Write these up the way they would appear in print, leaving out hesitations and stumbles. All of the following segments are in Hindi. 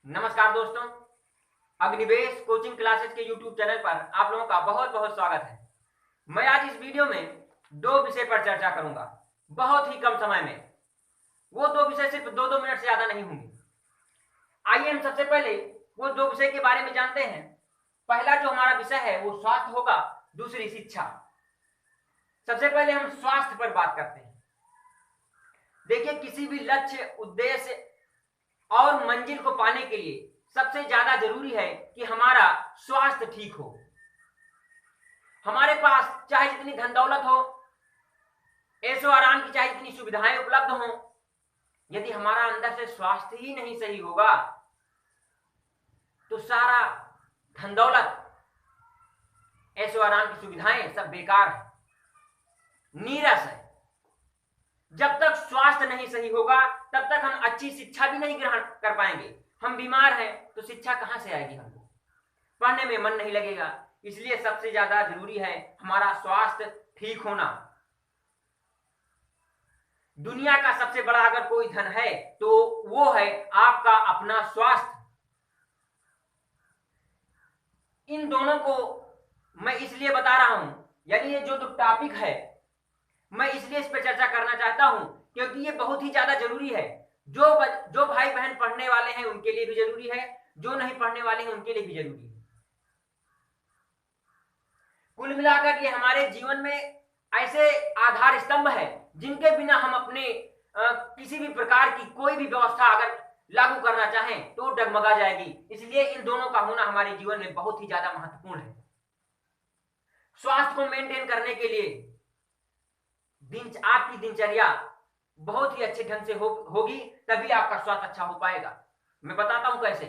नमस्कार दोस्तों, अग्निवेश कोचिंग क्लासेस के YouTube चैनल पर आप लोगों का बहुत बहुत स्वागत है। मैं आज इस वीडियो में दो विषय पर चर्चा करूंगा बहुत ही कम समय में। वो दो विषय सिर्फ 2-2 मिनट से ज्यादा नहीं होंगे। आइए हम सबसे पहले वो दो विषय के बारे में जानते हैं। पहला जो हमारा विषय है वो स्वास्थ्य होगा, दूसरी शिक्षा। सबसे पहले हम स्वास्थ्य पर बात करते हैं। देखिए, किसी भी लक्ष्य, उद्देश्य और मंजिल को पाने के लिए सबसे ज्यादा जरूरी है कि हमारा स्वास्थ्य ठीक हो। हमारे पास चाहे जितनी धन दौलत हो, ऐशो आराम की चाहे जितनी सुविधाएं उपलब्ध हो, यदि हमारा अंदर से स्वास्थ्य ही नहीं सही होगा तो सारा धन दौलत, ऐशो आराम की सुविधाएं सब बेकार है, नीरस है। जब तक स्वास्थ्य नहीं सही होगा तब तक हम अच्छी शिक्षा भी नहीं ग्रहण कर पाएंगे। हम बीमार हैं तो शिक्षा कहां से आएगी? हमको पढ़ने में मन नहीं लगेगा। इसलिए सबसे ज्यादा जरूरी है हमारा स्वास्थ्य ठीक होना। दुनिया का सबसे बड़ा अगर कोई धन है तो वो है आपका अपना स्वास्थ्य। इन दोनों को मैं इसलिए बता रहा हूं, यानी ये जो टॉपिक है मैं इसलिए इस पर चर्चा करना चाहता हूं क्योंकि ये बहुत ही ज्यादा जरूरी है। जो भाई बहन पढ़ने वाले हैं उनके लिए भी जरूरी है, जो नहीं पढ़ने वाले हैं उनके लिए भी जरूरी है। कुल मिलाकर ये हमारे जीवन में ऐसे आधार स्तंभ है जिनके बिना हम अपने किसी भी प्रकार की कोई भी व्यवस्था अगर लागू करना चाहें तो डगमगा जाएगी। इसलिए इन दोनों का होना हमारे जीवन में बहुत ही ज्यादा महत्वपूर्ण है। स्वास्थ्य को मेंटेन करने के लिए आपकी दिनचर्या बहुत ही अच्छे ढंग से होगी, तभी आपका स्वास्थ्य अच्छा हो पाएगा। मैं बताता हूं कैसे।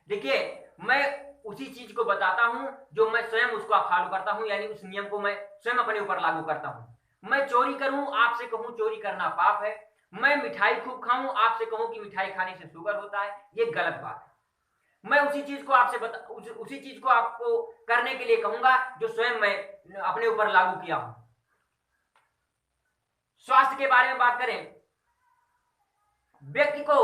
देखिए, मैं उसी चीज को बताता हूं जो मैं स्वयं उसको फॉलो करता हूं, यानी उस नियम को मैं स्वयं अपने ऊपर लागू करता हूं। मैं चोरी करूं, आपसे कहूं चोरी करना पाप है। मैं मिठाई खूब खाऊं, आपसे कहूं कि मिठाई खाने से शुगर होता है, ये गलत बात है। मैं उसी चीज को उसी चीज को आपको करने के लिए कहूंगा जो स्वयं मैं अपने ऊपर लागू किया हूं। स्वास्थ्य के बारे में बात करें, व्यक्ति को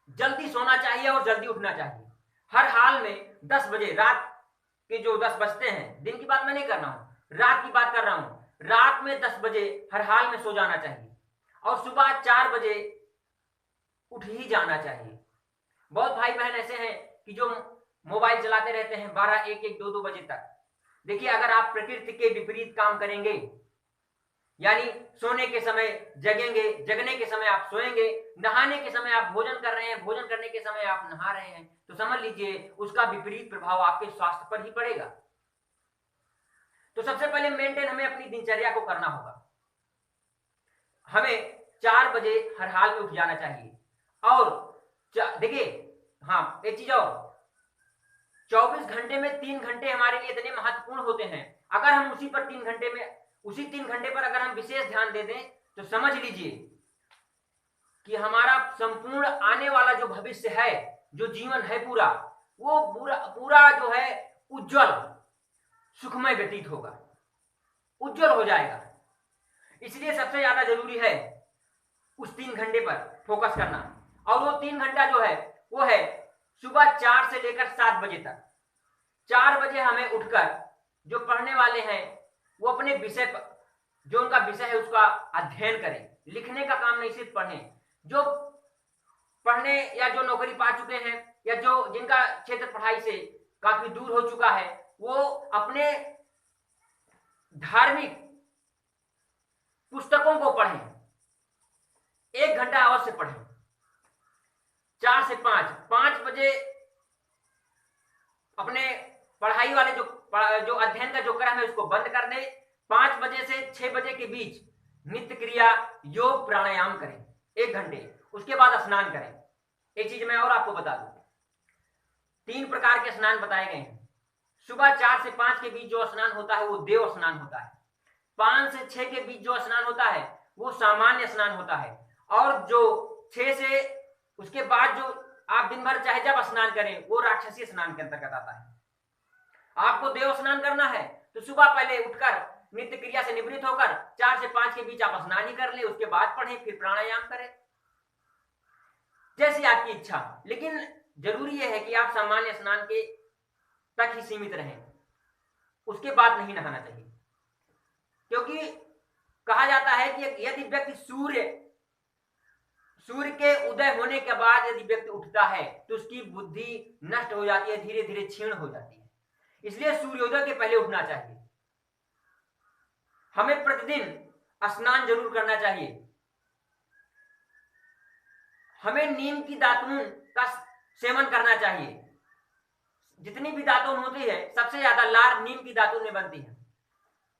जल्दी सोना चाहिए और जल्दी उठना चाहिए। हर हाल में 10 बजे, रात के जो 10 बजते हैं, दिन की बात मैं नहीं कर रहा हूं, रात की बात कर रहा हूं, रात में 10 बजे हर हाल में सो जाना चाहिए और सुबह 4 बजे उठ ही जाना चाहिए। बहुत भाई बहन ऐसे हैं कि जो मोबाइल चलाते रहते हैं 12, 1, 2, 2 बजे तक। देखिए, अगर आप प्रकृति के विपरीत काम करेंगे, यानी सोने के समय जगेंगे, जगने के समय आप सोएंगे, नहाने के समय आप भोजन कर रहे हैं, भोजन करने के समय आप नहा रहे हैं, तो समझ लीजिए उसका विपरीत प्रभाव आपके स्वास्थ्य पर ही पड़ेगा। तो सबसे पहले मेंटेन हमें अपनी दिनचर्या को करना होगा। हमें 4 बजे हर हाल में उठ जाना चाहिए। और देखिए, हाँ, एक चीज और, 24 घंटे में 3 घंटे हमारे लिए इतने महत्वपूर्ण होते हैं। अगर हम उसी 3 घंटे पर अगर हम विशेष ध्यान दे दें तो समझ लीजिए कि हमारा संपूर्ण आने वाला जो भविष्य है, जो जीवन है पूरा, वो पूरा जो है उज्जवल, सुखमय व्यतीत होगा, उज्जवल हो जाएगा। इसलिए सबसे ज्यादा जरूरी है उस 3 घंटे पर फोकस करना। और वो 3 घंटा जो है वो है सुबह 4 से लेकर 7 बजे तक। 4 बजे हमें उठकर जो पढ़ने वाले हैं वो अपने विषय पर, जो उनका विषय है उसका अध्ययन करें। लिखने का काम नहीं, सिर्फ पढ़ें। जो पढ़ने या जो नौकरी पा चुके हैं या जो जिनका क्षेत्र पढ़ाई से काफी दूर हो चुका है, वो अपने धार्मिक पुस्तकों को पढ़ें। 1 घंटा अवश्य पढ़ें। 4 से 5 बजे अपने पढ़ाई वाले जो अध्ययन का जो क्रम है उसको बंद कर दें। 5 बजे से 6 बजे के बीच नित्य क्रिया, योग, प्राणायाम करें 1 घंटे। उसके बाद स्नान करें। एक चीज मैं और आपको बता दूं, 3 प्रकार के स्नान बताए गए हैं। सुबह 4 से 5 के बीच जो स्नान होता है वो देव स्नान होता है। 5 से 6 के बीच जो स्नान होता है वो सामान्य स्नान होता है। और जो 6 से उसके बाद जो आप दिन भर चाहे जब स्नान करें वो राक्षसी स्नान के अंतर्गत आता है। आपको देव स्नान करना है तो सुबह पहले उठकर नित्य क्रिया से निवृत्त होकर 4 से 5 के बीच आप स्नान ही कर ले, उसके बाद पढ़ें, फिर प्राणायाम करें। जैसी आपकी इच्छा। लेकिन जरूरी यह है कि आप सामान्य स्नान के तक ही सीमित रहें, उसके बाद नहीं नहाना चाहिए। क्योंकि कहा जाता है कि यदि व्यक्ति सूर्य के उदय होने के बाद यदि व्यक्ति उठता है तो उसकी बुद्धि नष्ट हो जाती है, धीरे धीरे क्षीण हो जाती है। इसलिए सूर्योदय के पहले उठना चाहिए। हमें प्रतिदिन स्नान जरूर करना चाहिए। हमें नीम की दातून का सेवन करना चाहिए। जितनी भी दातून होती है सबसे ज्यादा लार नीम की दातून में बनती है।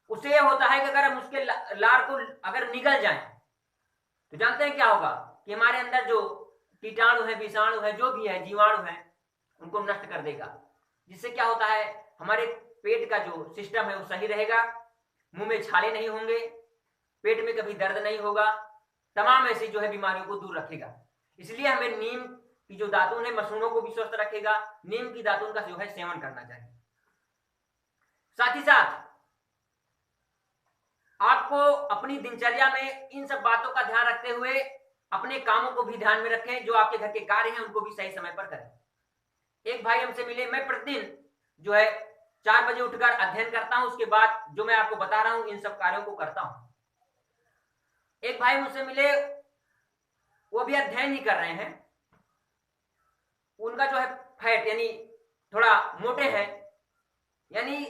उससे यह होता है कि अगर हम उसके लार को अगर निगल जाए तो जानते हैं क्या होगा कि हमारे अंदर जो कीटाणु है, विषाणु है, जो भी है, जीवाणु है, उनको नष्ट कर देगा। जिससे क्या होता है, हमारे पेट का जो सिस्टम है वो सही रहेगा, मुंह में छाले नहीं होंगे, पेट में कभी दर्द नहीं होगा, तमाम ऐसी जो है बीमारियों को दूर रखेगा। इसलिए हमें नीम की जो दातून है मसूड़ों को भी स्वस्थ रखेगा। नीम की दातून का जो है सेवन करना चाहिए। साथ ही साथ आपको अपनी दिनचर्या में इन सब बातों का ध्यान रखते हुए अपने कामों को भी ध्यान में रखें। जो आपके घर के कार्य हैं उनको भी सही समय पर करें। एक भाई हमसे मिले, मैं प्रतिदिन जो है 4 बजे उठकर अध्ययन करता हूं, उसके बाद जो मैं आपको बता रहा हूं इन सब कार्यों को करता हूं। एक भाई मुझसे मिले, वो भी अध्ययन ही कर रहे हैं। उनका जो है फैट यानी थोड़ा मोटे हैं, यानी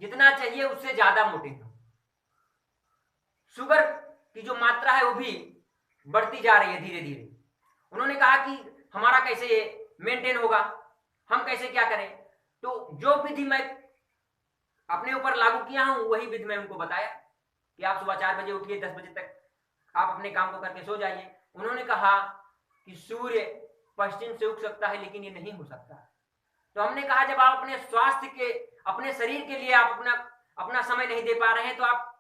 जितना चाहिए उससे ज्यादा मोटे हैं। शुगर की जो मात्रा है वो भी बढ़ती जा रही है धीरे धीरे। उन्होंने कहा कि हमारा कैसे ये मेंटेन होगा, हम कैसे क्या करें। तो जो विधि मैं अपने ऊपर लागू किया हूं वही विधि मैं उनको बताया कि आप सुबह 4 बजे उठिए, 10 बजे तक आप अपने काम को करके सो जाइए। उन्होंने कहा कि सूर्य पश्चिम से उग सकता है लेकिन ये नहीं हो सकता। तो हमने कहा जब आप अपने स्वास्थ्य के, अपने शरीर के लिए आप अपना समय नहीं दे पा रहे हैं तो आप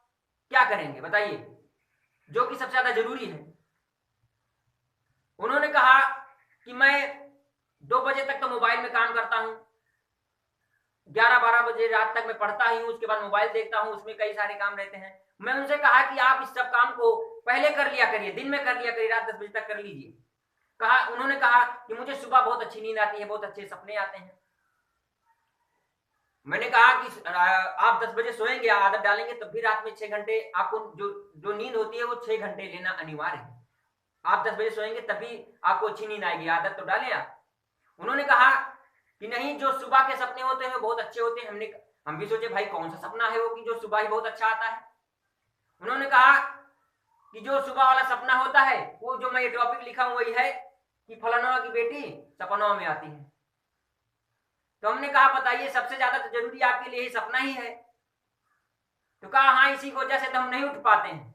क्या करेंगे बताइए, जो कि सबसे ज्यादा जरूरी है। उन्होंने कहा कि मैं 2 बजे तक तो मोबाइल में काम करता हूं, 11-12 बजे रात तक मैं पढ़ता ही हूं, उसके बाद मोबाइल देखता हूं, उसमें कई सारे काम रहते हैं। मैं उनसे कहा कि आप इस सब काम को पहले कर लिया करिए, दिन में कर लिया करिए, रात 10 बजे तक कर लीजिए। उन्होंने कहा कि मुझे सुबह बहुत अच्छी नींद आती है, बहुत अच्छे सपने आते हैं। मैंने कहा कि आप 10 बजे सोएंगे, आदत डालेंगे तब भी रात में 6 घंटे आपको जो नींद होती है वो 6 घंटे लेना अनिवार्य है। आप 10 बजे सोएंगे तभी आपको अच्छी नींद आएगी, आदत तो डालें आप। उन्होंने कहा कि नहीं, जो सुबह के सपने होते हैं बहुत अच्छे होते हैं। हम भी सोचे भाई कौन सा सपना है वो कि जो सुबह ही बहुत अच्छा आता है। उन्होंने कहा कि जो सुबह वाला सपना होता है वो जो मैं ये टॉपिक लिखा हूं वही है कि फलाना की बेटी सपनों में आती है। तो हमने कहा बताइए, सबसे ज्यादा तो जरूरी आपके लिए सपना ही है। तो कहा हाँ, इसी की वजह से तो हम नहीं उठ पाते हैं।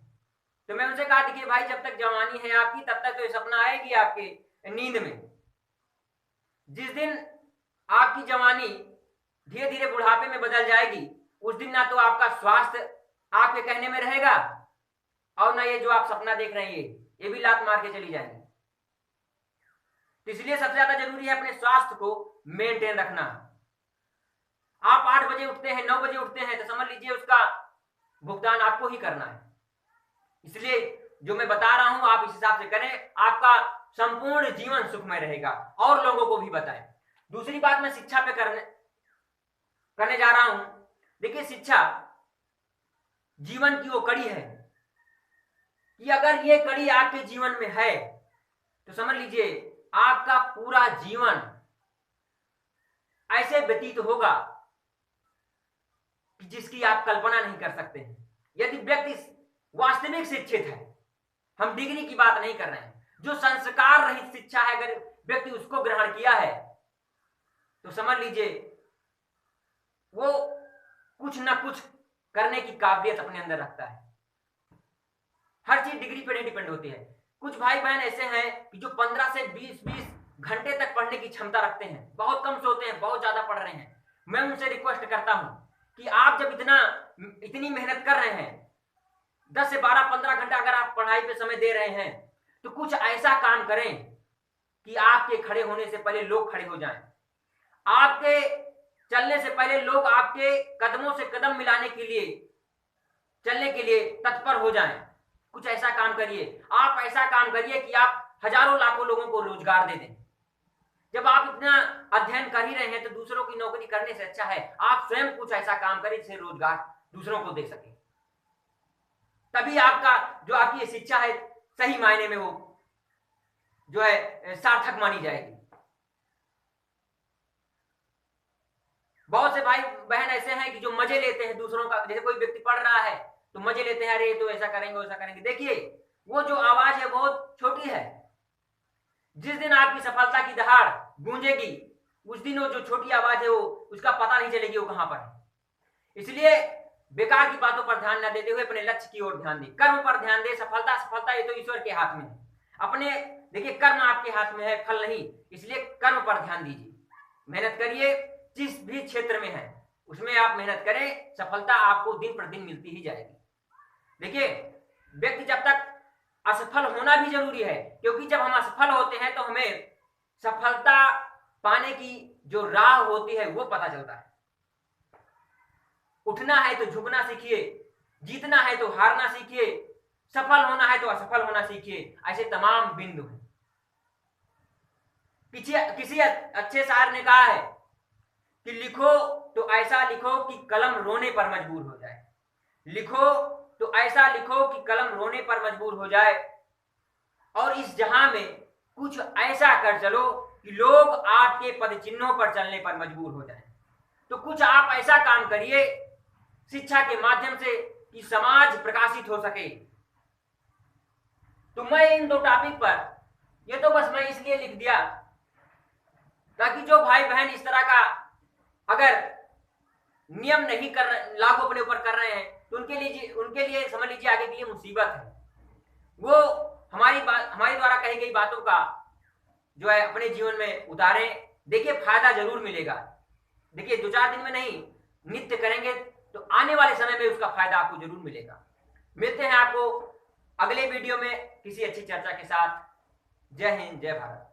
तो मैं उनसे कहा देखिए भाई, जब तक जवानी है आपकी तब तक तो ये सपना आएगी आपके नींद में। जिस दिन आपकी जवानी धीरे धीरे बुढ़ापे में बदल जाएगी उस दिन ना तो आपका स्वास्थ्य आपके कहने में रहेगा और ना ये जो आप सपना देख रहे हैं ये भी लात मार के चली जाएगी। तो इसलिए सबसे ज्यादा जरूरी है अपने स्वास्थ्य को मेंटेन रखना। आप 8 बजे उठते हैं, 9 बजे उठते हैं तो समझ लीजिए उसका भुगतान आपको ही करना है। इसलिए जो मैं बता रहा हूं आप इस हिसाब से करें, आपका संपूर्ण जीवन सुखमय रहेगा और लोगों को भी बताएं। दूसरी बात मैं शिक्षा पे करने जा रहा हूं। देखिए, शिक्षा जीवन की वो कड़ी है कि अगर ये कड़ी आपके जीवन में है तो समझ लीजिए आपका पूरा जीवन ऐसे व्यतीत होगा कि जिसकी आप कल्पना नहीं कर सकते हैं। यदि व्यक्ति वास्तविक शिक्षित है, हम डिग्री की बात नहीं कर रहे हैं, जो संस्कार रहित शिक्षा है, अगर व्यक्ति उसको ग्रहण किया है तो समझ लीजिए वो कुछ ना कुछ करने की काबिलियत अपने अंदर रखता है। हर चीज डिग्री पर नहीं डिपेंड होती है। कुछ भाई बहन ऐसे हैं कि जो 15 से 20 घंटे तक पढ़ने की क्षमता रखते हैं, बहुत कम सोते हैं, बहुत ज्यादा पढ़ रहे हैं। मैं उनसे रिक्वेस्ट करता हूं कि आप जब इतनी मेहनत कर रहे हैं, 10 से 12-15 घंटा अगर आप पढ़ाई पे समय दे रहे हैं तो कुछ ऐसा काम करें कि आपके खड़े होने से पहले लोग खड़े हो जाएं, आपके चलने से पहले लोग आपके कदमों से कदम मिलाने के लिए, चलने के लिए तत्पर हो जाएं। कुछ ऐसा काम करिए। आप ऐसा काम करिए कि आप हजारों लाखों लोगों को रोजगार दे दें। जब आप इतना अध्ययन कर ही रहे हैं तो दूसरों की नौकरी करने से अच्छा है आप स्वयं कुछ ऐसा काम करें जिससे रोजगार दूसरों को दे सके। तभी आपका जो आपकी शिक्षा है सही मायने में वो जो है सार्थक मानी जाएगी। बहुत से भाई बहन ऐसे हैं कि जो मजे लेते हैं दूसरों का, जैसे कोई व्यक्ति पढ़ रहा है तो मजे लेते हैं, अरे तो ऐसा करेंगे वैसा करेंगे। देखिए वो जो आवाज है बहुत छोटी है, जिस दिन आपकी सफलता की दहाड़ गूंजेगी उस दिन वो जो छोटी आवाज है वो उसका पता नहीं चलेगी वो कहां पर है। इसलिए बेकार की बातों पर ध्यान न देते हुए अपने लक्ष्य की ओर ध्यान दें, कर्म पर ध्यान दें। सफलता ये तो ईश्वर के हाथ में है। अपने देखिए कर्म आपके हाथ में है, फल नहीं, इसलिए कर्म पर ध्यान दीजिए, मेहनत करिए। जिस भी क्षेत्र में है उसमें आप मेहनत करें, सफलता आपको दिन प्रतिदिन मिलती ही जाएगी। देखिए व्यक्ति जब तक असफल होना भी जरूरी है, क्योंकि जब हम असफल होते हैं तो हमें सफलता पाने की जो राह होती है वो पता चलता है। उठना है तो झुकना सीखिए, जीतना है तो हारना सीखिए, सफल होना है तो असफल होना सीखिए। ऐसे तमाम बिंदु हैं। किसी अच्छे शायर ने कहा है कि लिखो तो ऐसा लिखो कि कलम रोने पर मजबूर हो जाए। लिखो तो ऐसा लिखो कि कलम रोने पर मजबूर हो जाए, और इस जहां में कुछ ऐसा कर चलो कि लोग आपके पद चिन्हों पर चलने पर मजबूर हो जाएं। तो कुछ आप ऐसा काम करिए शिक्षा के माध्यम से कि समाज प्रकाशित हो सके। तो मैं इन दो टॉपिक पर ये तो बस मैं इसलिए लिख दिया ताकि जो भाई बहन इस तरह का अगर नियम नहीं कर लागू अपने ऊपर कर रहे हैं तो उनके लिए समझ लीजिए आगे के लिए मुसीबत है। वो हमारी द्वारा कही गई बातों का जो है अपने जीवन में उतारें। देखिए फायदा जरूर मिलेगा। देखिए 2-4 दिन में नहीं, नित्य करेंगे तो आने वाले समय में उसका फायदा आपको जरूर मिलेगा। मिलते हैं आपको अगले वीडियो में किसी अच्छी चर्चा के साथ। जय हिंद, जय भारत।